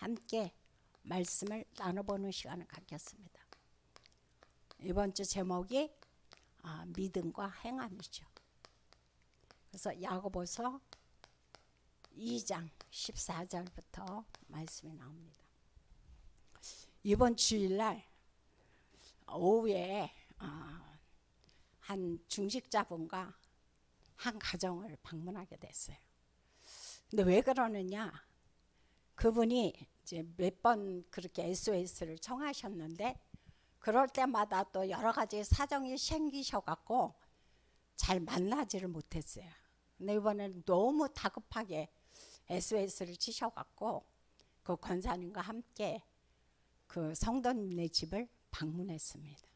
함께 말씀을 나눠보는 시간을 갖겠습니다. 이번 주 제목이 믿음과 행함이죠. 그래서 야고보서 2장 14절부터 말씀이 나옵니다. 이번 주일날 오후에 한 중직자분과 한 가정을 방문하게 됐어요. 근데 왜 그러느냐? 그분이 이제 몇 번 그렇게 SOS를 청하셨는데 그럴 때마다 또 여러 가지 사정이 생기셔갖고 잘 만나지를 못했어요. 근데 이번에는 너무 다급하게 SOS를 치셔갖고 그 권사님과 함께 그 성도님네 집을 방문했습니다.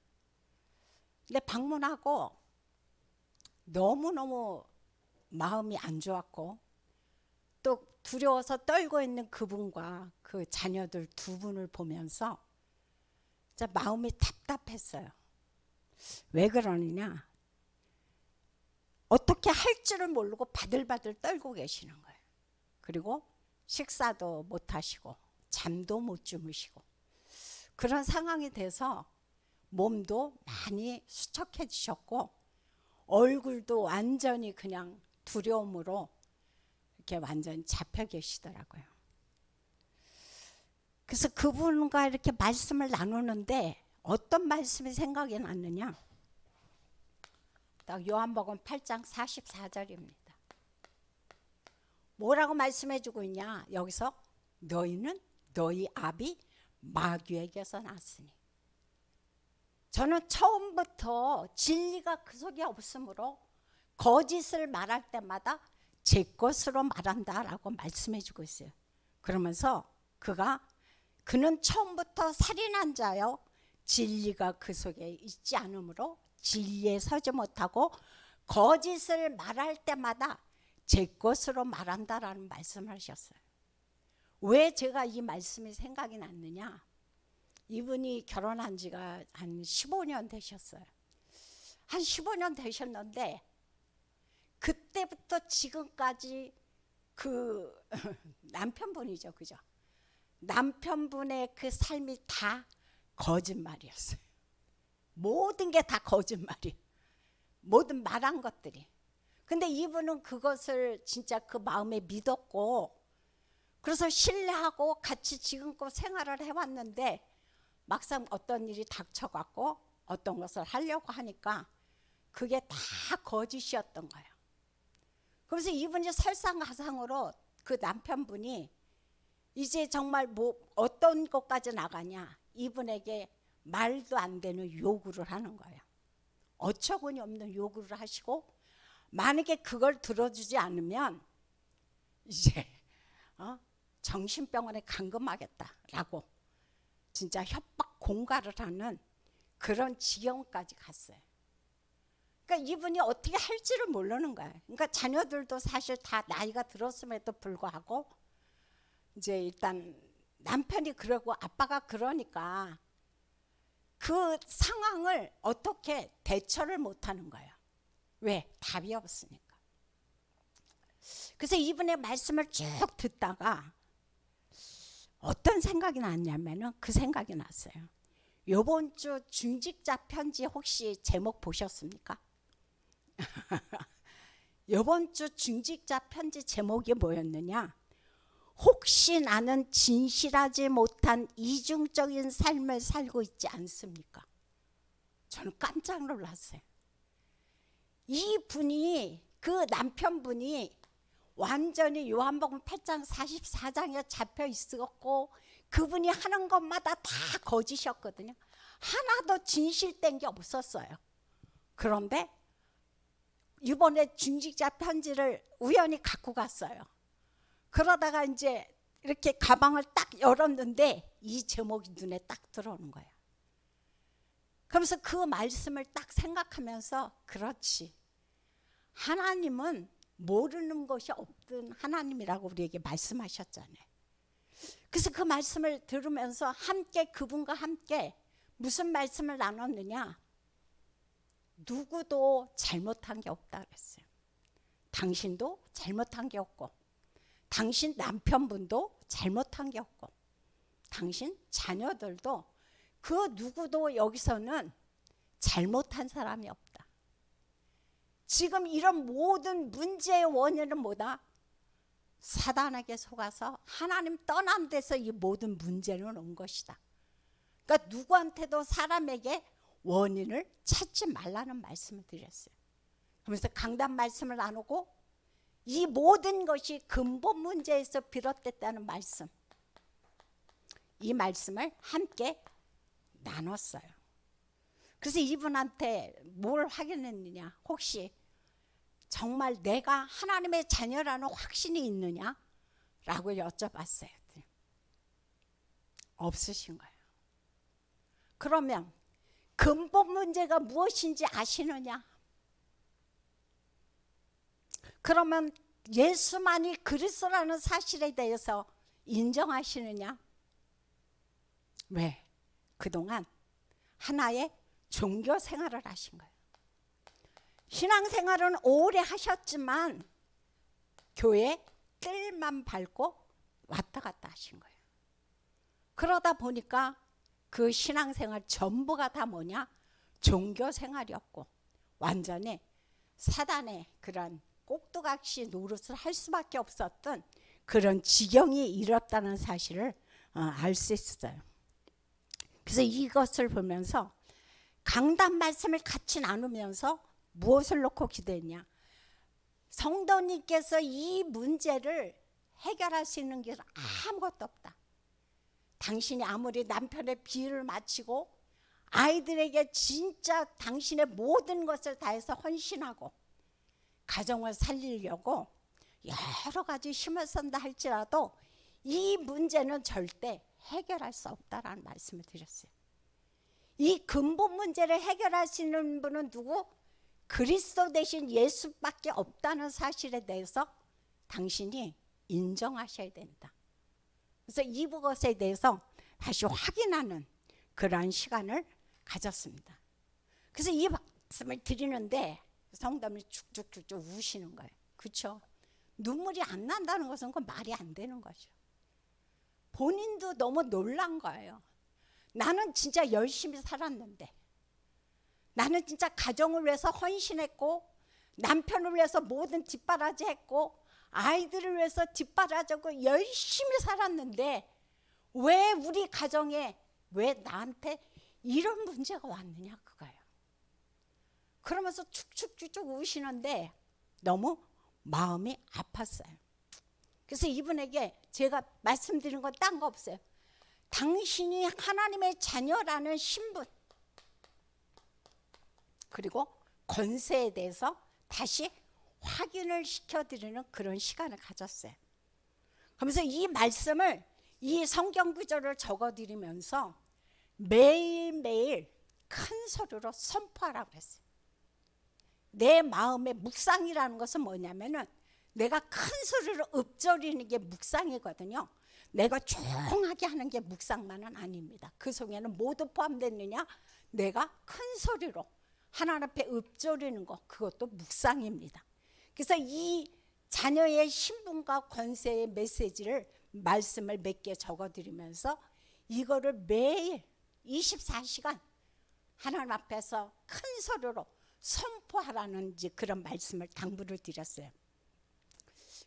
근데 방문하고 너무너무 마음이 안 좋았고 또 두려워서 떨고 있는 그분과 그 자녀들 두 분을 보면서 진짜 마음이 답답했어요. 왜 그러느냐? 어떻게 할 줄을 모르고 바들바들 떨고 계시는 거예요. 그리고 식사도 못 하시고 잠도 못 주무시고 그런 상황이 돼서 몸도 많이 수척해지셨고 얼굴도 완전히 그냥 두려움으로 이렇게 완전히 잡혀 계시더라고요. 그래서 그분과 이렇게 말씀을 나누는데 어떤 말씀이 생각이 났느냐? 딱 요한복음 8장 44절입니다. 뭐라고 말씀해주고 있냐? 여기서 너희는 너희 아비 마귀에게서 났으니. 저는 처음부터 진리가 그 속에 없으므로 거짓을 말할 때마다 제 것으로 말한다라고 말씀해주고 있어요. 그러면서 그는 처음부터 살인한 자요 진리가 그 속에 있지 않으므로 진리에 서지 못하고 거짓을 말할 때마다 제 것으로 말한다라는 말씀을 하셨어요. 왜 제가 이 말씀이 생각이 났느냐? 이분이 결혼한 지가 한 15년 되셨어요. 한 15년 되셨는데 그때부터 지금까지 그 남편분이죠, 그죠? 남편분의 그 삶이 다 거짓말이었어요. 모든 게 다 거짓말이에요. 모든 말한 것들이. 근데 이분은 그것을 진짜 그 마음에 믿었고 그래서 신뢰하고 같이 지금껏 생활을 해왔는데 막상 어떤 일이 닥쳐갖고 어떤 것을 하려고 하니까 그게 다 거짓이었던 거예요. 그래서 이분이 설상가상으로 그 남편분이 이제 정말 뭐 어떤 것까지 나가냐 이분에게 말도 안 되는 요구를 하는 거예요. 어처구니 없는 요구를 하시고 만약에 그걸 들어주지 않으면 이제 정신병원에 감금하겠다라고 진짜 협박 공갈을 하는 그런 지경까지 갔어요. 그러니까 이분이 어떻게 할지를 모르는 거예요. 그러니까 자녀들도 사실 다 나이가 들었음에도 불구하고 이제 일단 남편이 그러고 아빠가 그러니까 그 상황을 어떻게 대처를 못하는 거예요. 왜? 답이 없으니까. 그래서 이분의 말씀을 쭉 듣다가 어떤 생각이 났냐면은 그 생각이 났어요. 요번 주 중직자 편지 혹시 제목 보셨습니까? 요번 주 중직자 편지 제목이 뭐였느냐? 혹시 나는 진실하지 못한 이중적인 삶을 살고 있지 않습니까? 저는 깜짝 놀랐어요. 이분이 그 남편분이 완전히 요한복음 8장 44장에 잡혀 있었고 그분이 하는 것마다 다 거짓이었거든요. 하나도 진실된 게 없었어요. 그런데 이번에 중직자 편지를 우연히 갖고 갔어요. 그러다가 이제 이렇게 가방을 딱 열었는데 이 제목이 눈에 딱 들어오는 거예요. 그러면서 그 말씀을 딱 생각하면서 그렇지. 하나님은 모르는 것이 없던 하나님이라고 우리에게 말씀하셨잖아요. 그래서 그 말씀을 들으면서 함께 그분과 함께 무슨 말씀을 나눴느냐? 누구도 잘못한 게 없다 그랬어요. 당신도 잘못한 게 없고 당신 남편분도 잘못한 게 없고 당신 자녀들도 그 누구도 여기서는 잘못한 사람이 없다. 지금 이런 모든 문제의 원인은 뭐다? 사단에게 속아서 하나님 떠난 데서 이 모든 문제는 온 것이다. 그러니까 누구한테도 사람에게 원인을 찾지 말라는 말씀을 드렸어요. 그러면서 강단 말씀을 나누고 이 모든 것이 근본 문제에서 비롯됐다는 말씀, 이 말씀을 함께 나눴어요. 그래서 이분한테 뭘 확인했느냐? 혹시 정말 내가 하나님의 자녀라는 확신이 있느냐? 라고 여쭤봤어요. 없으신 거예요. 그러면 근본 문제가 무엇인지 아시느냐? 그러면 예수만이 그리스도라는 사실에 대해서 인정하시느냐? 왜? 그동안 하나의 종교 생활을 하신 거예요. 신앙생활은 오래 하셨지만 교회 뜰만 밟고 왔다 갔다 하신 거예요. 그러다 보니까 그 신앙생활 전부가 다 뭐냐? 종교생활이었고 완전히 사단의 그런 꼭두각시 노릇을 할 수밖에 없었던 그런 지경이 이뤘다는 사실을 알 수 있어요. 그래서 이것을 보면서 강단 말씀을 같이 나누면서 무엇을 놓고 기도했냐? 성도님께서 이 문제를 해결할 수 있는 게 아무것도 없다. 당신이 아무리 남편의 비위를 마치고 아이들에게 진짜 당신의 모든 것을 다해서 헌신하고 가정을 살리려고 여러 가지 힘을 쓴다 할지라도 이 문제는 절대 해결할 수 없다라는 말씀을 드렸어요. 이 근본 문제를 해결할 수 있는 분은 누구? 그리스도 대신 예수밖에 없다는 사실에 대해서 당신이 인정하셔야 된다. 그래서 이것에 대해서 다시 확인하는 그러한 시간을 가졌습니다. 그래서 이 말씀을 드리는데 성도님이 쭉쭉쭉쭉 우시는 거예요. 그렇죠? 눈물이 안 난다는 것은 그 말이 안 되는 거죠. 본인도 너무 놀란 거예요. 나는 진짜 열심히 살았는데, 나는 진짜 가정을 위해서 헌신했고, 남편을 위해서 모든 뒷바라지 했고, 아이들을 위해서 뒷바라지하고 열심히 살았는데 왜 우리 가정에, 왜 나한테 이런 문제가 왔느냐 그거예요. 그러면서 축축축축 우시는데 너무 마음이 아팠어요. 그래서 이분에게 제가 말씀드린 건 딴 거 없어요. 당신이 하나님의 자녀라는 신분 그리고 권세에 대해서 다시 확인을 시켜드리는 그런 시간을 가졌어요. 그러면서 이 말씀을, 이 성경 구절을 적어드리면서 매일매일 큰 소리로 선포하라고 그랬어요. 내 마음의 묵상이라는 것은 뭐냐면은 내가 큰 소리로 읊조리는 게 묵상이거든요. 내가 조용하게 하는 게 묵상만은 아닙니다. 그 속에는 모두 포함됐느냐? 내가 큰 소리로 하나님 앞에 읊조리는 것, 그것도 묵상입니다. 그래서 이 자녀의 신분과 권세의 메시지를, 말씀을 몇 개 적어드리면서 이거를 매일 24시간 하나님 앞에서 큰 소리로 선포하라는 그런 말씀을 당부를 드렸어요.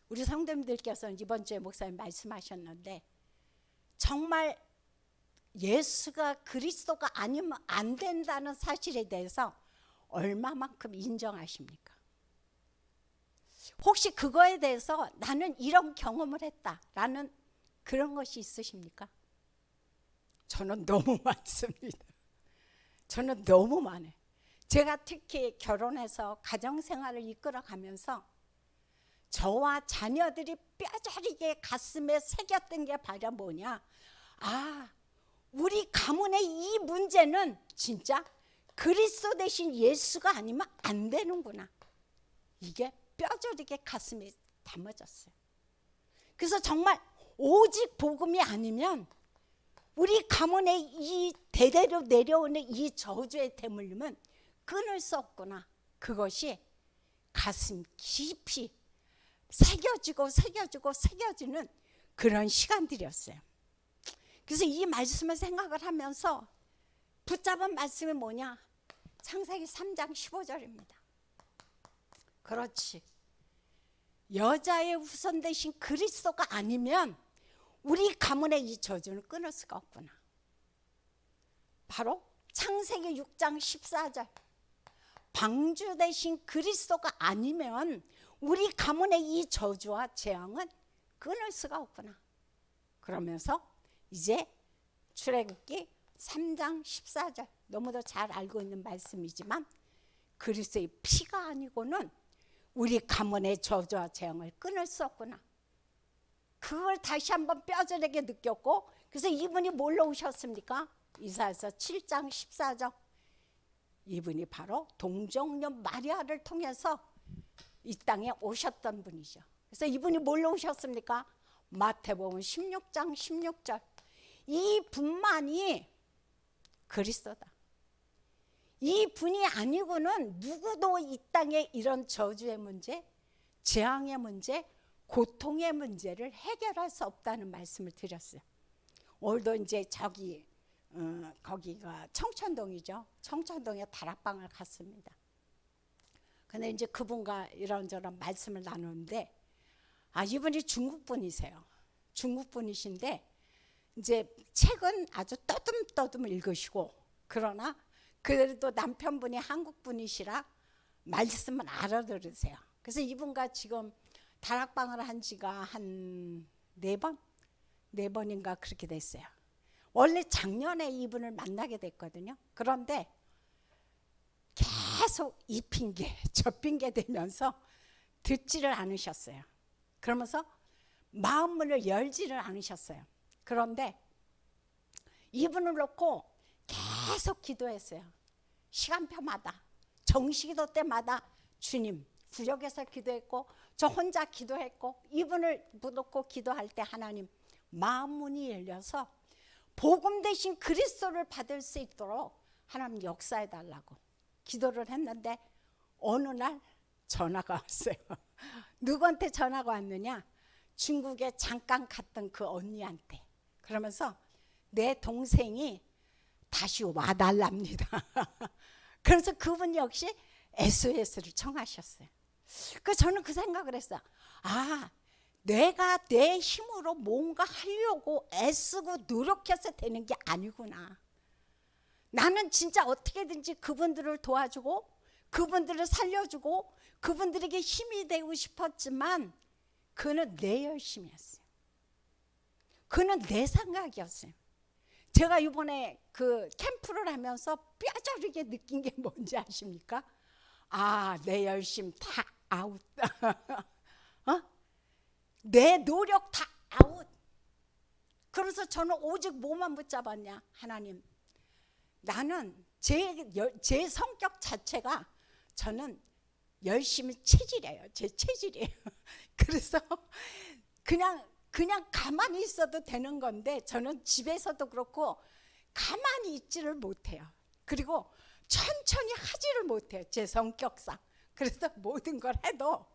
우리 성도님들께서는 이번 주에 목사님 말씀하셨는데 정말 예수가 그리스도가 아니면 안 된다는 사실에 대해서 얼마만큼 인정하십니까? 혹시 그거에 대해서 나는 이런 경험을 했다라는 그런 것이 있으십니까? 저는 너무 많습니다. 저는 너무 많아요. 제가 특히 결혼해서 가정생활을 이끌어가면서 저와 자녀들이 뼈저리게 가슴에 새겼던 게 바로 뭐냐? 아, 우리 가문의 이 문제는 진짜 그리스도 대신 예수가 아니면 안 되는구나. 이게 뼈저리게 가슴에 담아졌어요. 그래서 정말 오직 복음이 아니면 우리 가문의 이 대대로 내려오는 이 저주의 대물림은 끊을 수 없구나. 그것이 가슴 깊이 새겨지고 새겨지고 새겨지는 그런 시간들이었어요. 그래서 이 말씀을 생각을 하면서 붙잡은 말씀이 뭐냐? 창세기 3장 15절입니다. 그렇지. 여자의 후손 되신 그리스도가 아니면 우리 가문의 이 저주는 끊을 수가 없구나. 바로 창세기 6장 14절. 방주 되신 그리스도가 아니면 우리 가문의 이 저주와 재앙은 끊을 수가 없구나. 그러면서 이제 출애굽기 3장 14절, 너무도 잘 알고 있는 말씀이지만 그리스도의 피가 아니고는 우리 가문의 저주와 재앙을 끊을 수 없구나. 그걸 다시 한번 뼈저리게 느꼈고, 그래서 이분이 뭘로 오셨습니까? 이사야서 7장 14절. 이분이 바로 동정녀 마리아를 통해서 이 땅에 오셨던 분이죠. 그래서 이분이 뭘로 오셨습니까? 마태복음 16장 16절. 이 분만이 그리스도다. 이 분이 아니고는 누구도 이 땅에 이런 저주의 문제, 재앙의 문제, 고통의 문제를 해결할 수 없다는 말씀을 드렸어요. 오늘도 이제 거기가 청천동이죠. 청천동에 다락방을 갔습니다. 근데 이제 그분과 이런저런 말씀을 나누는데, 이분이 중국 분이세요. 중국 분이신데 이제 책은 아주 떠듬떠듬 읽으시고, 그러나 그래도 남편분이 한국 분이시라 말씀은 알아들으세요. 그래서 이분과 지금 다락방을 한 지가 한 4번인가 그렇게 됐어요. 원래 작년에 이분을 만나게 됐거든요. 그런데 계속 이 핑계 저 핑계 대면서 듣지를 않으셨어요. 그러면서 마음문을 열지를 않으셨어요. 그런데 이분을 놓고 계속 기도했어요. 시간표마다, 정시기도 때마다 주님, 구역에서 기도했고 저 혼자 기도했고, 이분을 놓고 기도할 때 하나님 마음문이 열려서 복음 대신 그리스도를 받을 수 있도록 하나님 역사해 달라고 기도를 했는데, 어느 날 전화가 왔어요. 누구한테 전화가 왔느냐? 중국에 잠깐 갔던 그 언니한테. 그러면서 내 동생이 다시 와달랍니다. 그래서 그분 역시 SOS를 청하셨어요. 그래서 저는 그 생각을 했어요. 내가 내 힘으로 뭔가 하려고 애쓰고 노력해서 되는 게 아니구나. 나는 진짜 어떻게든지 그분들을 도와주고 그분들을 살려주고 그분들에게 힘이 되고 싶었지만, 그는 내 열심이었어요. 그는 내 생각이었어요. 제가 이번에 그 캠프를 하면서 뼈저리게 느낀 게 뭔지 아십니까? 내 열심 다 아웃. 내 노력 다 아웃. 그래서 저는 오직 뭐만 붙잡았냐? 하나님, 나는 제 성격 자체가, 저는 열심히 체질이에요. 제 체질이에요. 그래서 그냥 가만히 있어도 되는 건데, 저는 집에서도 그렇고 가만히 있지를 못해요. 그리고 천천히 하지를 못해요. 제 성격상. 그래서 모든 걸 해도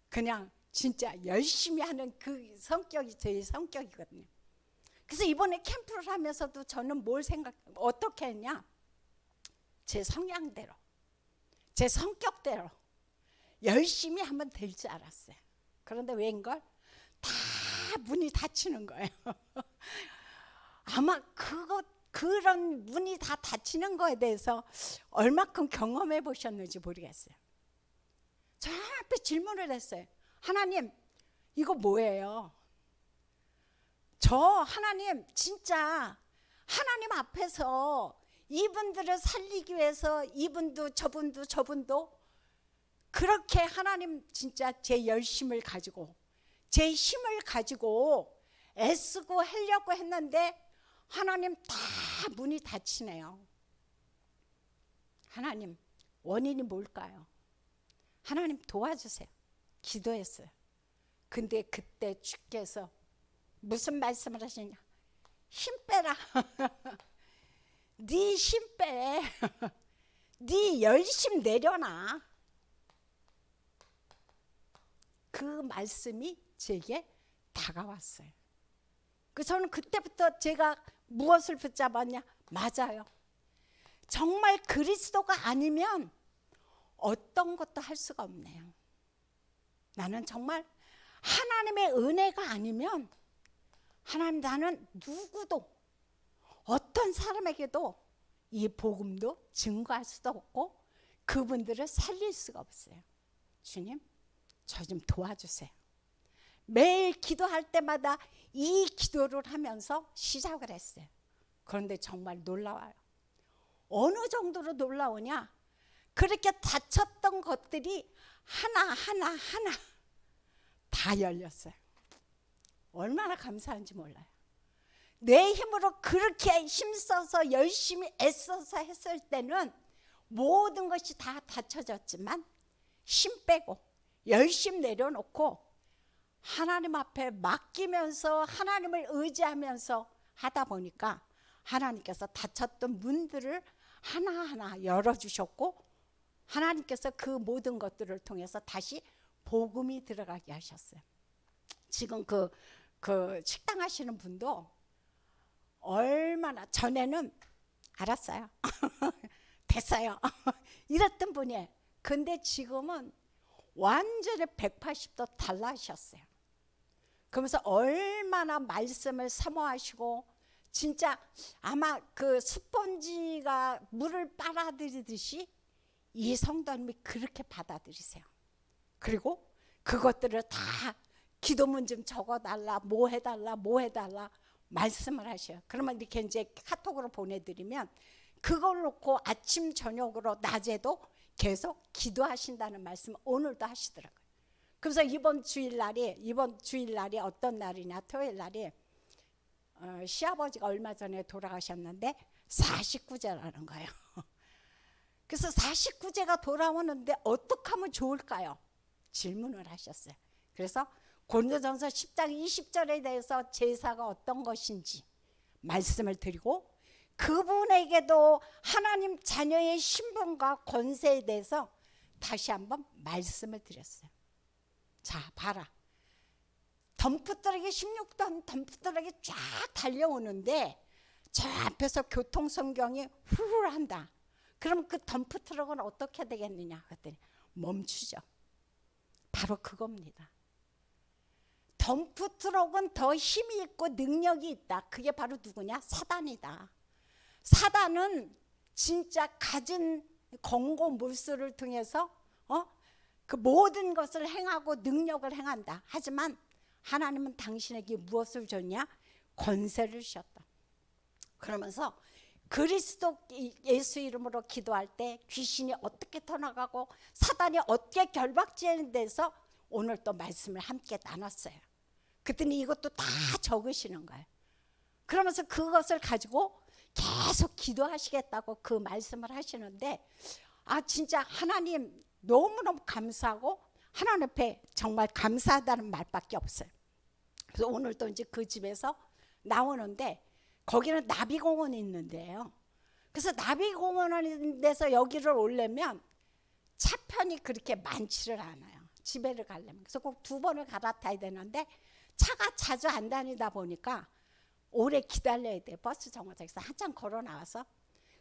그냥 진짜 열심히 하는 그 성격이 제 성격이거든요. 그래서 이번에 캠프를 하면서도 저는 어떻게 했냐? 제 성향대로, 제 성격대로 열심히 하면 될 줄 알았어요. 그런데 웬걸? 다 문이 닫히는 거예요. 아마 그런 문이 다 닫히는 거에 대해서 얼마큼 경험해 보셨는지 모르겠어요. 저 앞에 질문을 했어요. 하나님, 이거 뭐예요? 저 하나님, 진짜 하나님 앞에서 이분들을 살리기 위해서 이분도 저분도 그렇게 하나님 진짜 제 열심을 가지고 제 힘을 가지고 애쓰고 하려고 했는데, 하나님 다 문이 닫히네요. 하나님, 원인이 뭘까요? 하나님 도와주세요. 기도했어요. 근데 그때 주께서 무슨 말씀을 하시냐? 힘 빼라. 네 힘 빼. 네 열심 내려놔. 그 말씀이 제게 다가왔어요. 저는 그때부터 제가 무엇을 붙잡았냐? 맞아요. 정말 그리스도가 아니면 어떤 것도 할 수가 없네요. 나는 정말 하나님의 은혜가 아니면 하나님, 나는 누구도 어떤 사람에게도 이 복음도 증거할 수도 없고 그분들을 살릴 수가 없어요. 주님, 저 좀 도와주세요. 매일 기도할 때마다 이 기도를 하면서 시작을 했어요. 그런데 정말 놀라워요. 어느 정도로 놀라우냐? 그렇게 닫혔던 것들이 하나 다 열렸어요. 얼마나 감사한지 몰라요. 내 힘으로 그렇게 힘써서 열심히 애써서 했을 때는 모든 것이 다 닫혀졌지만 힘 빼고 열심 내려놓고 하나님 앞에 맡기면서 하나님을 의지하면서 하다 보니까 하나님께서 닫혔던 문들을 하나하나 열어주셨고 하나님께서 그 모든 것들을 통해서 다시 복음이 들어가게 하셨어요. 지금 그 식당 하시는 분도 얼마나 전에는 알았어요. 됐어요. 이랬던 분이에요. 근데 지금은 완전히 180도 달라지셨어요. 그러면서 얼마나 말씀을 사모하시고 진짜 아마 그 스펀지가 물을 빨아들이듯이 이 성도님이 그렇게 받아들이세요. 그리고 그것들을 다 기도문 좀 적어달라, 뭐 해달라 말씀을 하셔요. 그러면 이렇게 이제 카톡으로 보내드리면 그걸 놓고 아침 저녁으로 낮에도 계속 기도하신다는 말씀 오늘도 하시더라고요. 그래서 이번 주일날이 어떤 날이냐, 토요일 날이 시아버지가 얼마 전에 돌아가셨는데 49제라는 거예요. 그래서 49제가 돌아오는데 어떻게 하면 좋을까요? 질문을 하셨어요. 그래서 고린도전서 10장 20절에 대해서 제사가 어떤 것인지 말씀을 드리고 그분에게도 하나님 자녀의 신분과 권세에 대해서 다시 한번 말씀을 드렸어요. 자, 봐라. 덤프트럭이 16톤 덤프트럭이 쫙 달려오는데 저 앞에서 교통성경이 후루룩 한다. 그럼 그 덤프트럭은 어떻게 되겠느냐 그랬더니 멈추죠. 바로 그겁니다. 덤프트럭은 더 힘이 있고 능력이 있다. 그게 바로 누구냐? 사단이다. 사단은 진짜 가진 권고 몰수를 통해서 그 모든 것을 행하고 능력을 행한다. 하지만 하나님은 당신에게 무엇을 줬냐? 권세를 주셨다. 그러면서 그리스도 예수 이름으로 기도할 때 귀신이 어떻게 터나가고 사단이 어떻게 결박지는 데서 오늘 또 말씀을 함께 나눴어요. 그랬더니 이것도 다 적으시는 거예요. 그러면서 그것을 가지고 계속 기도하시겠다고 그 말씀을 하시는데 진짜 하나님 너무너무 감사하고 하나님 앞에 정말 감사하다는 말밖에 없어요. 그래서 오늘 또 이제 그 집에서 나오는데 거기는 나비공원이 있는데요. 그래서 나비공원에서 여기를 오려면 차편이 그렇게 많지를 않아요. 집에를 가려면. 그래서 꼭 2번을 갈아타야 되는데 차가 자주 안 다니다 보니까 오래 기다려야 돼요. 버스 정거장에서 한참 걸어 나와서.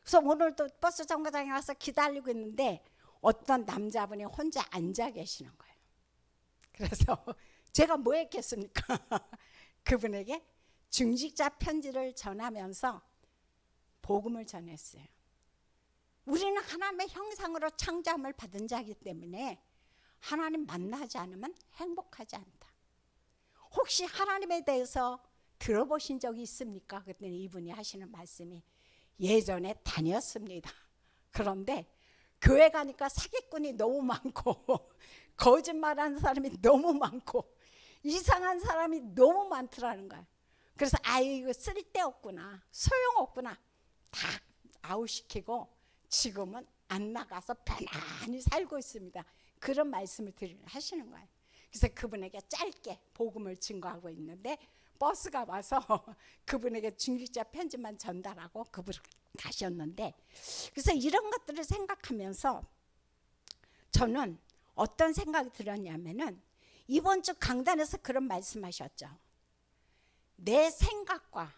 그래서 오늘도 버스 정거장에 와서 기다리고 있는데 어떤 남자분이 혼자 앉아 계시는 거예요. 그래서 제가 뭐 했겠습니까? 그분에게 중직자 편지를 전하면서 복음을 전했어요. 우리는 하나님의 형상으로 창조함을 받은 자이기 때문에 하나님 만나지 않으면 행복하지 않다. 혹시 하나님에 대해서 들어보신 적이 있습니까? 그랬더니 이분이 하시는 말씀이 예전에 다녔습니다. 그런데 교회 가니까 사기꾼이 너무 많고 거짓말하는 사람이 너무 많고 이상한 사람이 너무 많더라는 거야. 그래서 이거 쓸데없구나, 소용없구나 다 아웃시키고 지금은 안 나가서 편안히 살고 있습니다. 그런 말씀을 하시는 거예요. 그래서 그분에게 짧게 복음을 증거하고 있는데 버스가 와서 그분에게 중직자 편지만 전달하고 그분 가셨는데, 그래서 이런 것들을 생각하면서 저는 어떤 생각이 들었냐면은 이번 주 강단에서 그런 말씀하셨죠. 내 생각과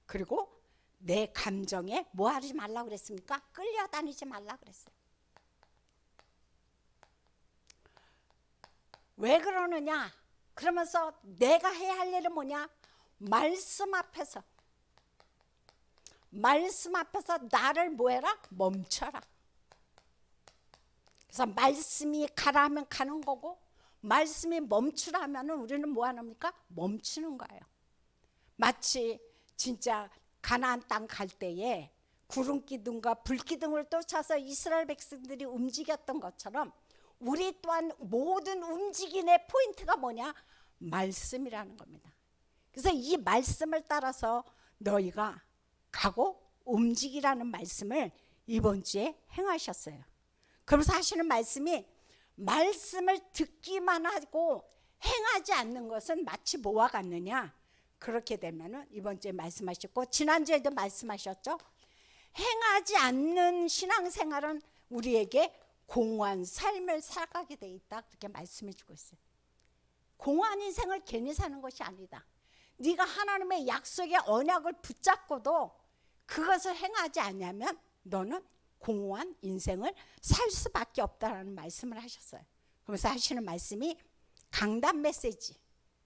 그리고 내 감정에 뭐 하지 말라고 그랬습니까? 끌려다니지 말라고 그랬어요. 왜 그러느냐? 그러면서 내가 해야 할 일은 뭐냐? 말씀 앞에서 나를 뭐해라? 멈춰라. 그래서 말씀이 가라 하면 가는 거고, 말씀이 멈추라 하면 우리는 뭐 합니까? 멈추는 거예요. 마치 진짜 가나안 땅 갈 때에 구름 기둥과 불 기둥을 쫓아서 이스라엘 백성들이 움직였던 것처럼 우리 또한 모든 움직임의 포인트가 뭐냐? 말씀이라는 겁니다. 그래서 이 말씀을 따라서 너희가 가고 움직이라는 말씀을 이번 주에 행하셨어요. 그러면서 하시는 말씀이, 말씀을 듣기만 하고 행하지 않는 것은 마치 뭐와 같느냐? 그렇게 되면은 이번 주에 말씀하셨고 지난주에도 말씀하셨죠. 행하지 않는 신앙생활은 우리에게 공허한 삶을 살아가게 돼 있다. 그렇게 말씀해 주고 있어요. 공허한 인생을 괜히 사는 것이 아니다. 네가 하나님의 약속의 언약을 붙잡고도 그것을 행하지 않으면 너는 공허한 인생을 살 수밖에 없다라는 말씀을 하셨어요. 그러면서 하시는 말씀이 강단 메시지,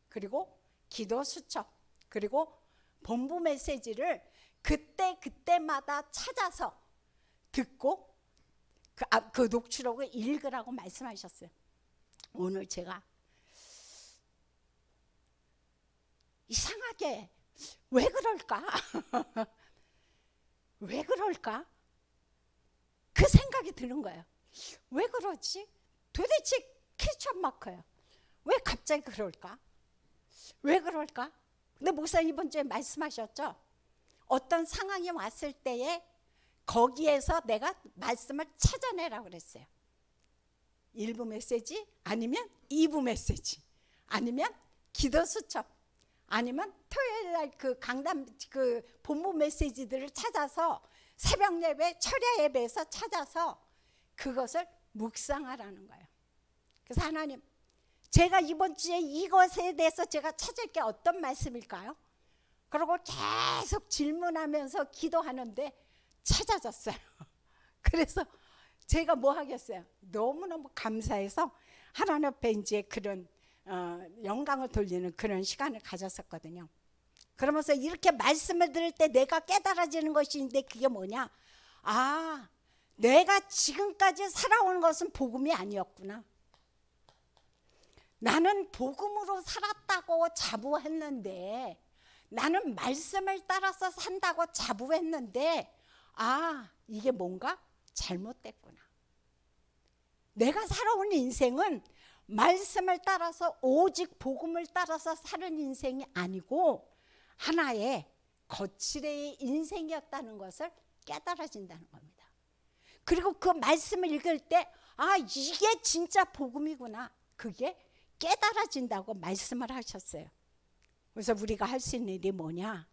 그리고 기도 수첩, 그리고 본부 메시지를 그때마다 찾아서 듣고 그 녹취록을 읽으라고 말씀하셨어요. 오늘 제가 이상하게 왜 그럴까? 왜 그럴까? 그 생각이 드는 거예요. 왜 그러지? 도대체 캐치업 마크예요. 왜 갑자기 그럴까? 왜 그럴까? 근데 목사님 이번 주에 말씀하셨죠. 어떤 상황이 왔을 때에 거기에서 내가 말씀을 찾아내라고 그랬어요. 1부 메시지, 아니면 2부 메시지, 아니면 기도 수첩, 아니면 토요일 날 그 강단 그 본부 메시지들을 찾아서 새벽 예배, 철야 예배에서 찾아서 그것을 묵상하라는 거예요. 그래서 하나님, 제가 이번 주에 이것에 대해서 제가 찾을 게 어떤 말씀일까요? 그리고 계속 질문하면서 기도하는데 찾아졌어요. 그래서 제가 뭐 하겠어요? 너무너무 감사해서 하나님 앞에 이제 그런 영광을 돌리는 그런 시간을 가졌었거든요. 그러면서 이렇게 말씀을 들을 때 내가 깨달아지는 것인데 그게 뭐냐? 아, 내가 지금까지 살아온 것은 복음이 아니었구나. 나는 복음으로 살았다고 자부했는데, 나는 말씀을 따라서 산다고 자부했는데, 아, 이게 뭔가 잘못됐구나. 내가 살아온 인생은 말씀을 따라서 오직 복음을 따라서 사는 인생이 아니고 하나의 거칠의 인생이었다는 것을 깨달아진다는 겁니다. 그리고 그 말씀을 읽을 때, 아, 이게 진짜 복음이구나. 그게 깨달아진다고 말씀을 하셨어요. 그래서 우리가 할 수 있는 일이 뭐냐?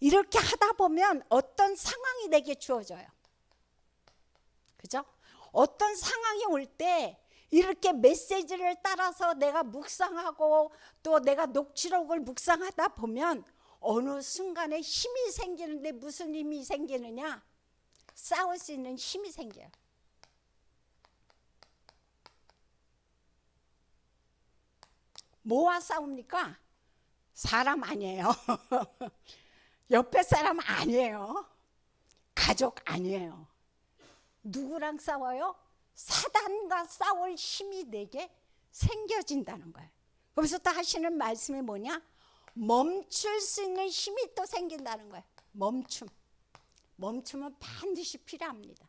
이렇게 하다 보면 어떤 상황이 내게 주어져요. 그죠? 어떤 상황이 올 때 이렇게 메시지를 따라서 내가 묵상하고 또 내가 녹취록을 묵상하다 보면 어느 순간에 힘이 생기는데, 무슨 힘이 생기느냐? 싸울 수 있는 힘이 생겨요. 뭐와 싸웁니까? 사람 아니에요. 옆에 사람 아니에요. 가족 아니에요. 누구랑 싸워요? 사단과 싸울 힘이 내게 생겨진다는 거예요. 거기서 또 하시는 말씀이 뭐냐? 멈출 수 있는 힘이 또 생긴다는 거예요. 멈춤은 반드시 필요합니다.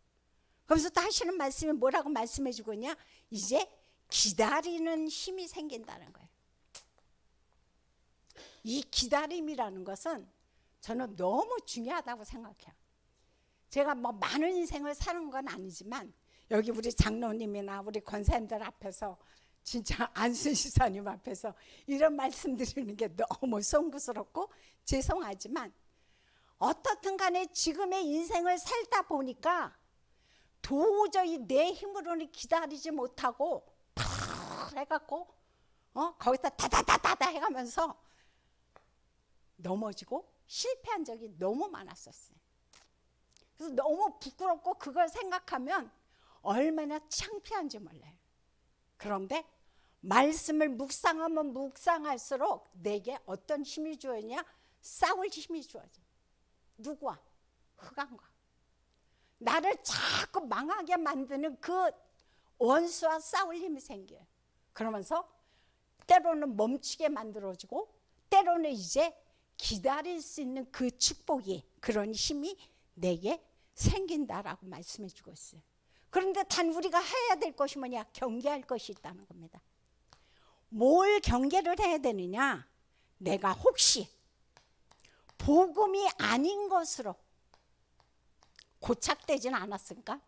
거기서 또 하시는 말씀이 뭐라고 말씀해 주고 있냐? 이제 기다리는 힘이 생긴다는 거예요. 이 기다림이라는 것은 저는 너무 중요하다고 생각해요. 제가 뭐 많은 인생을 사는 건 아니지만 여기 우리 장로님이나 우리 권사님들 앞에서, 진짜 안순시사님 앞에서 이런 말씀 드리는 게 너무 송구스럽고 죄송하지만, 어떻든 간에 지금의 인생을 살다 보니까 도저히 내 힘으로는 기다리지 못하고 팍 해갖고 거기다 다다다다다 해가면서 넘어지고 실패한 적이 너무 많았었어요. 그래서 너무 부끄럽고 그걸 생각하면 얼마나 창피한지 몰라요. 그런데 말씀을 묵상하면 묵상할수록 내게 어떤 힘이 주어지냐? 싸울 힘이 주어져. 누구와? 흑암과. 나를 자꾸 망하게 만드는 그 원수와 싸울 힘이 생겨요. 그러면서 때로는 멈추게 만들어지고 때로는 이제 기다릴 수 있는 그 축복이, 그런 힘이 내게 생긴다라고 말씀해 주고 있어요. 그런데 단 우리가 해야 될 것이 뭐냐? 경계할 것이 있다는 겁니다. 뭘 경계를 해야 되느냐? 내가 혹시 복음이 아닌 것으로 고착되지는 않았을까?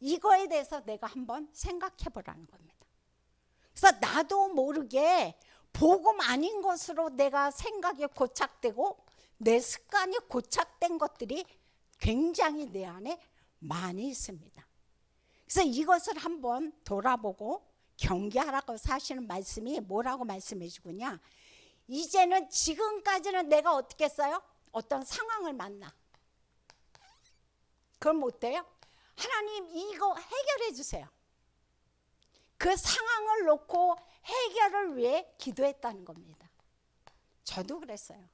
이거에 대해서 내가 한번 생각해 보라는 겁니다. 그래서 나도 모르게 복음 아닌 것으로 내가 생각이 고착되고 내 습관이 고착된 것들이 굉장히 내 안에 많이 있습니다. 그래서 이것을 한번 돌아보고 경계하라고 하시는 말씀이 뭐라고 말씀해 주느냐? 이제는 지금까지는 내가 어떻게 했어요? 어떤 상황을 만나. 그럼 어때요? 하나님 이거 해결해 주세요. 그 상황을 놓고 해결을 위해 기도했다는 겁니다. 저도 그랬어요.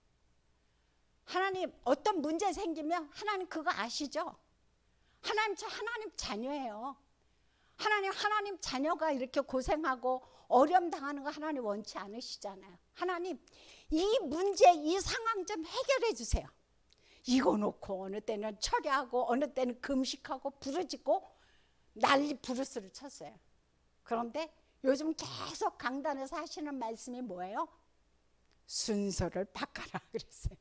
하나님 어떤 문제 생기면 하나님 그거 아시죠? 하나님 저 하나님 자녀예요. 하나님 자녀가 이렇게 고생하고 어려움 당하는 거 하나님 원치 않으시잖아요. 하나님 이 문제 이 상황 좀 해결해 주세요. 이거 놓고 어느 때는 철야하고 어느 때는 금식하고 부르짖고 난리 부르스를 쳤어요. 그런데 요즘 계속 강단에서 하시는 말씀이 뭐예요? 순서를 바꿔라 그랬어요.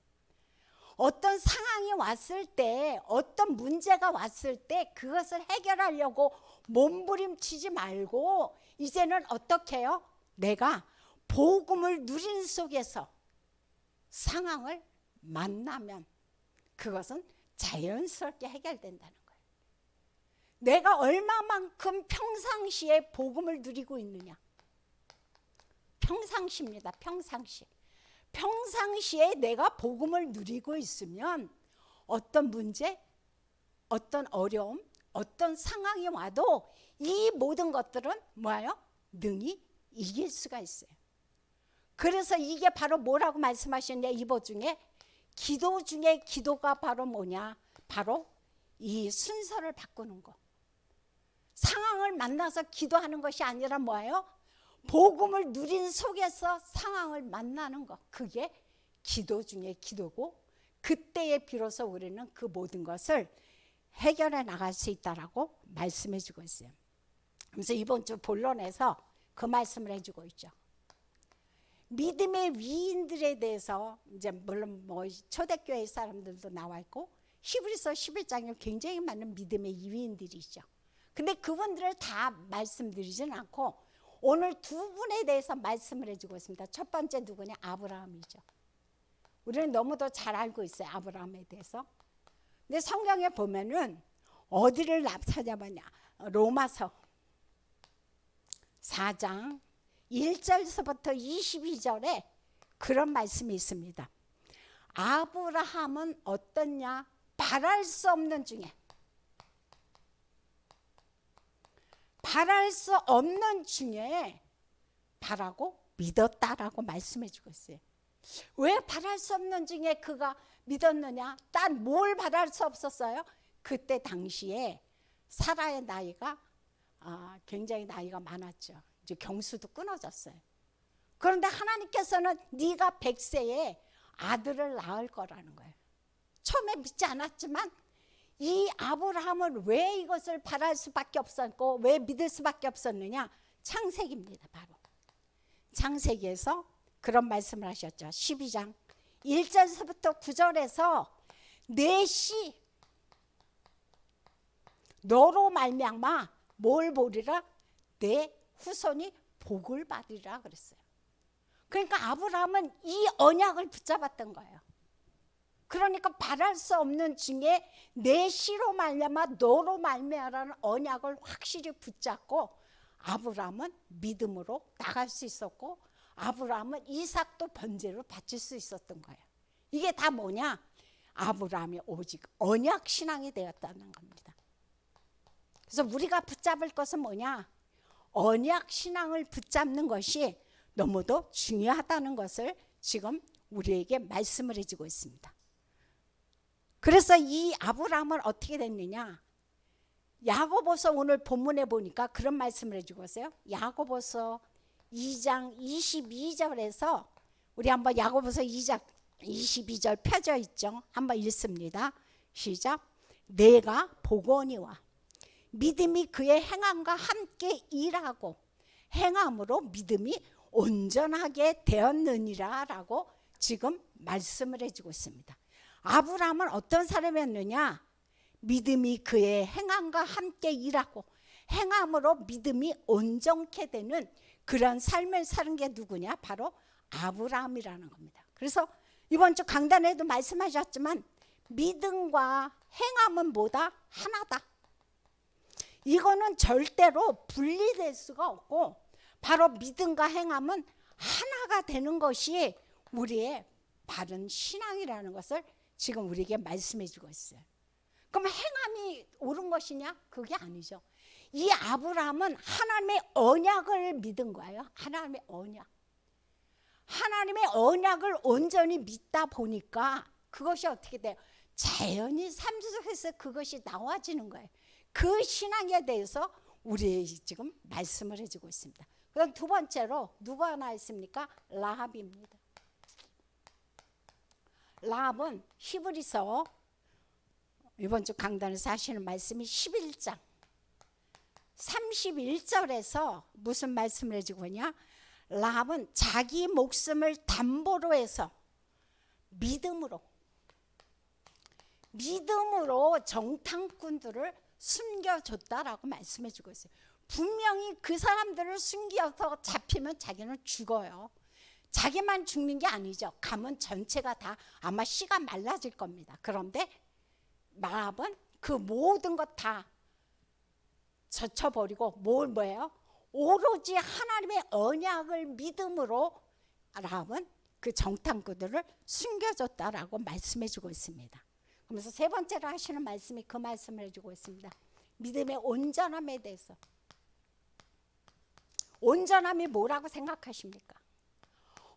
어떤 상황이 왔을 때, 어떤 문제가 왔을 때 그것을 해결하려고 몸부림치지 말고 이제는 어떻게 해요? 내가 복음을 누린 속에서 상황을 만나면 그것은 자연스럽게 해결된다는 거예요. 내가 얼마만큼 평상시에 복음을 누리고 있느냐? 평상시입니다. 평상시. 평상시에 내가 복음을 누리고 있으면 어떤 문제, 어떤 어려움, 어떤 상황이 와도 이 모든 것들은 뭐예요? 능히 이길 수가 있어요. 그래서 이게 바로 뭐라고 말씀하셨냐? 이보 중에 기도 중에 기도가 바로 뭐냐? 바로 이 순서를 바꾸는 거. 상황을 만나서 기도하는 것이 아니라 뭐예요? 복음을 누린 속에서 상황을 만나는 것. 그게 기도 중에 기도고 그때에 비로소 우리는 그 모든 것을 해결해 나갈 수 있다라고 말씀해 주고 있어요. 그래서 이번 주 본론에서 그 말씀을 해주고 있죠. 믿음의 위인들에 대해서 이제 물론 뭐 초대교회 사람들도 나와 있고 히브리서 11장에 굉장히 많은 믿음의 위인들이 있죠. 근데 그분들을 다 말씀드리지는 않고 오늘 두 분에 대해서 말씀을 해주고 있습니다. 첫 번째 누구냐? 아브라함이죠. 우리는 너무도 잘 알고 있어요. 아브라함에 대해서. 근데 성경에 보면은 어디를 찾아보냐? 로마서 4장 1절서부터 22절에 그런 말씀이 있습니다. 아브라함은 어떻냐? 바랄 수 없는 중에 바랄 수 없는 중에 바라고 믿었다라고 말씀해 주고 있어요. 왜 바랄 수 없는 중에 그가 믿었느냐? 딴 뭘 바랄 수 없었어요? 그때 당시에 사라의 나이가 굉장히 나이가 많았죠. 이제 경수도 끊어졌어요. 그런데 하나님께서는 네가 100세에 아들을 낳을 거라는 거예요. 처음에 믿지 않았지만 이 아브라함은 왜 이것을 바랄 수밖에 없었고 왜 믿을 수밖에 없었느냐? 창세기입니다. 바로 창세기에서 그런 말씀을 하셨죠. 12장 1절서부터 9절에서 내 씨 너로 말미암아 뭘 보리라? 내 후손이 복을 받으리라 그랬어요. 그러니까 아브라함은 이 언약을 붙잡았던 거예요. 그러니까 바랄 수 없는 중에 내 씨로 말미암아 너로 말미암아라는 언약을 확실히 붙잡고 아브라함은 믿음으로 나갈 수 있었고 아브라함은 이삭도 번제로 바칠 수 있었던 거예요. 이게 다 뭐냐? 아브라함이 오직 언약 신앙이 되었다는 겁니다. 그래서 우리가 붙잡을 것은 뭐냐? 언약 신앙을 붙잡는 것이 너무도 중요하다는 것을 지금 우리에게 말씀을 해주고 있습니다. 그래서 이 아브라함은 어떻게 됐느냐? 야고보서 오늘 본문에 보니까 그런 말씀을 해주고 있어요. 야고보서 2장 22절에서 우리 한번 야고보서 2장 22절 펴져 있죠. 한번 읽습니다. 시작. 내가 보거니와 믿음이 그의 행함과 함께 일하고 행함으로 믿음이 온전하게 되었느니라 라고 지금 말씀을 해주고 있습니다. 아브라함은 어떤 사람이었느냐? 믿음이 그의 행함과 함께 일하고 행함으로 믿음이 온전케 되는 그런 삶을 사는 게 누구냐? 바로 아브라함이라는 겁니다. 그래서 이번 주 강단에도 말씀하셨지만 믿음과 행함은 뭐다? 하나다. 이거는 절대로 분리될 수가 없고 바로 믿음과 행함은 하나가 되는 것이 우리의 바른 신앙이라는 것을 지금 우리에게 말씀해 주고 있어요. 그럼 행함이 옳은 것이냐? 그게 아니죠. 이 아브라함은 하나님의 언약을 믿은 거예요. 하나님의 언약. 하나님의 언약을 온전히 믿다 보니까 그것이 어떻게 돼요? 자연히 삶 속에서 그것이 나와지는 거예요. 그 신앙에 대해서 우리 지금 말씀을 해주고 있습니다. 그럼 두 번째로 누가 하나 있습니까? 라합입니다. 라합은 히브리서 이번 주 강단에서 하시는 말씀이 11장 31절에서 무슨 말씀을 해주고 있냐? 라합은 자기 목숨을 담보로 해서 믿음으로 정탐꾼들을 숨겨줬다라고 말씀해 주고 있어요. 분명히 그 사람들을 숨겨서 잡히면 자기는 죽어요. 자기만 죽는 게 아니죠. 가문 전체가 다 아마 씨가 말라질 겁니다. 그런데 라합은 그 모든 것 다 젖혀버리고 뭐예요? 오로지 하나님의 언약을 믿음으로 라합은 그 정탐꾼들을 숨겨줬다라고 말씀해 주고 있습니다. 그러면서 세 번째로 하시는 말씀이 그 말씀을 해주고 있습니다. 믿음의 온전함에 대해서. 온전함이 뭐라고 생각하십니까?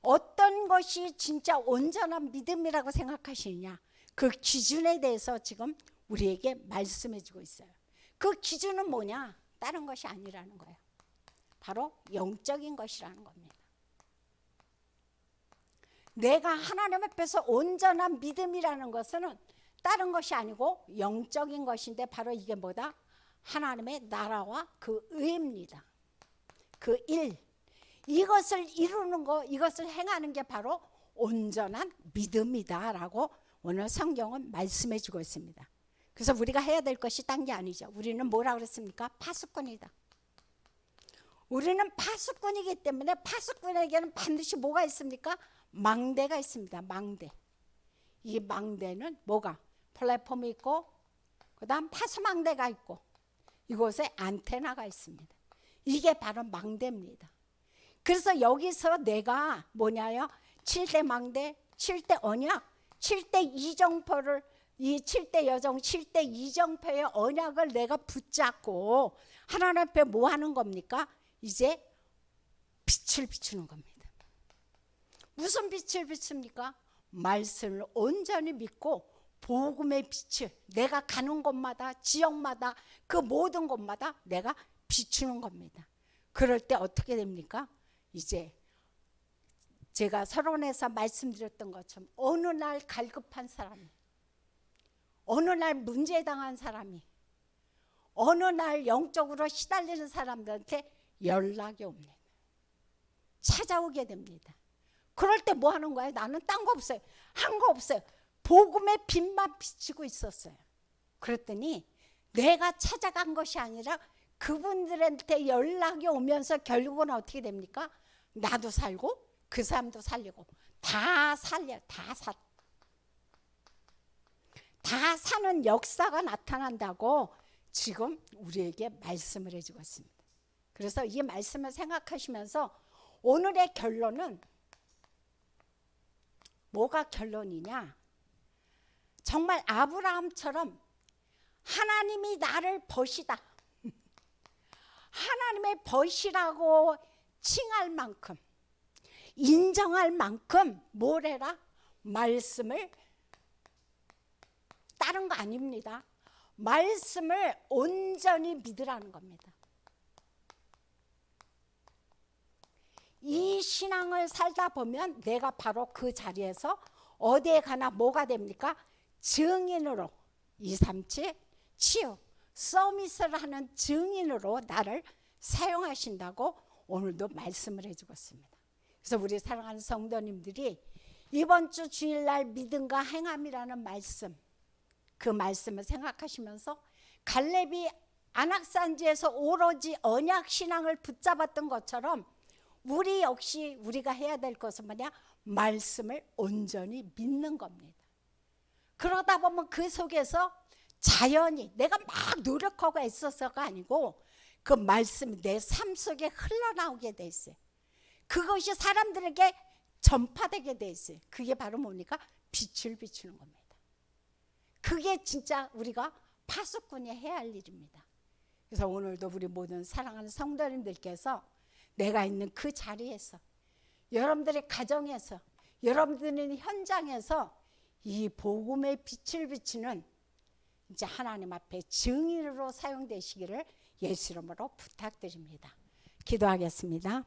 어떤 것이 진짜 온전한 믿음이라고 생각하시느냐? 그 기준에 대해서 지금 우리에게 말씀해 주고 있어요. 그 기준은 뭐냐? 다른 것이 아니라는 거예요. 바로 영적인 것이라는 겁니다. 내가 하나님 앞에서 온전한 믿음이라는 것은 다른 것이 아니고 영적인 것인데 바로 이게 뭐다? 하나님의 나라와 그 의입니다. 그 일. 이것을 이루는 거, 이것을 행하는 게 바로 온전한 믿음이다라고 오늘 성경은 말씀해 주고 있습니다. 그래서 우리가 해야 될 것이 딴 게 아니죠. 우리는 뭐라 그랬습니까? 파수꾼이다. 우리는 파수꾼이기 때문에 파수꾼에게는 반드시 뭐가 있습니까? 망대가 있습니다. 망대. 이 망대는 뭐가? 플랫폼이 있고 그 다음 파수망대가 있고 이곳에 안테나가 있습니다. 이게 바로 망대입니다. 그래서 여기서 내가 뭐냐요? 7대 망대, 7대 언약, 7대 이정표를 이 7대 여정, 7대 이정표의 언약을 내가 붙잡고 하나님 앞에 뭐 하는 겁니까? 이제 빛을 비추는 겁니다. 무슨 빛을 비춥니까? 말씀을 온전히 믿고 복음의 빛을 내가 가는 곳마다 지역마다 그 모든 곳마다 내가 비추는 겁니다. 그럴 때 어떻게 됩니까? 이제 제가 서론에서 말씀드렸던 것처럼 어느 날 갈급한 사람이, 어느 날 문제 당한 사람이, 어느 날 영적으로 시달리는 사람들한테 연락이 옵니다. 찾아오게 됩니다. 그럴 때 뭐 하는 거예요? 나는 딴 거 없어요. 한 거 없어요. 복음의 빛만 비치고 있었어요. 그랬더니 내가 찾아간 것이 아니라 그분들한테 연락이 오면서 결국은 어떻게 됩니까? 나도 살고 그 사람도 살리고 다 살려요. 다 사는 역사가 나타난다고 지금 우리에게 말씀을 해주고 있습니다. 그래서 이 말씀을 생각하시면서 오늘의 결론은 뭐가 결론이냐? 정말 아브라함처럼 하나님이 나를 벗이다, 하나님의 벗이라고 칭할 만큼, 인정할 만큼 뭘 해라? 말씀을 따른 거 아닙니다. 말씀을 온전히 믿으라는 겁니다. 이 신앙을 살다 보면 내가 바로 그 자리에서 어디에 가나 뭐가 됩니까? 증인으로, 237 치유, 서밋을 하는 증인으로 나를 사용하신다고 오늘도 말씀을 해주고 있습니다. 그래서 우리 사랑하는 성도님들이 이번 주 주일날 믿음과 행함이라는 말씀, 그 말씀을 생각하시면서 갈렙이 안악산지에서 오로지 언약신앙을 붙잡았던 것처럼 우리 역시 우리가 해야 될 것은 뭐냐? 말씀을 온전히 믿는 겁니다. 그러다 보면 그 속에서 자연히 내가 막 노력하고 애써서가 아니고 그 말씀이 내 삶 속에 흘러나오게 돼 있어요. 그것이 사람들에게 전파되게 돼 있어요. 그게 바로 뭡니까? 빛을 비추는 겁니다. 그게 진짜 우리가 파수꾼이 해야 할 일입니다. 그래서 오늘도 우리 모든 사랑하는 성도님들께서 내가 있는 그 자리에서, 여러분들의 가정에서, 여러분들의 현장에서 이 복음의 빛을 비추는 이제 하나님 앞에 증인으로 사용되시기를 예수 이름으로 부탁드립니다. 기도하겠습니다.